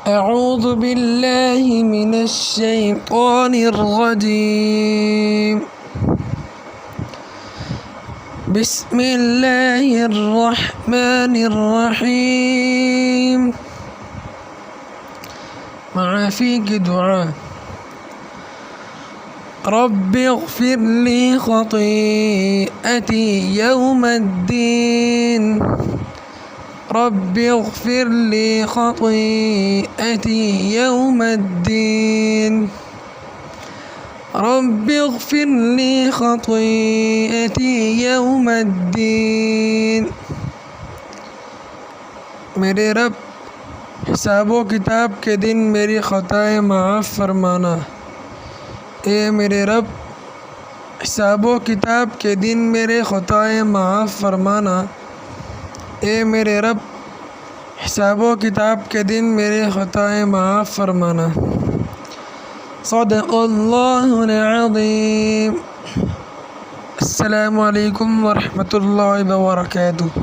أعوذ بالله من الشيطان الرجيم بسم الله الرحمن الرحيم مع فيك دعاء رب اغفر لي خطيئتي يوم الدين رب اغفر لي خطيئتي يوم الدين رب اغفر لي خطيئتي يوم الدين मेरे रब हिसाबो किताब के दिन मेरी ख़ताएँ माफ़ फरमाना। ए मेरे रब हिसाबो किताब के दिन मेरे ख़ताएँ माफ़ फरमाना। ए मेरे रब हिसाबो किताब के दिन मेरे ख़ताएँ माफ़ फरमाना। सदक़ल्लाहुल अज़ीम। अस्सलामु अलैकुम व रहमतुल्लाहि व बरकातुहू।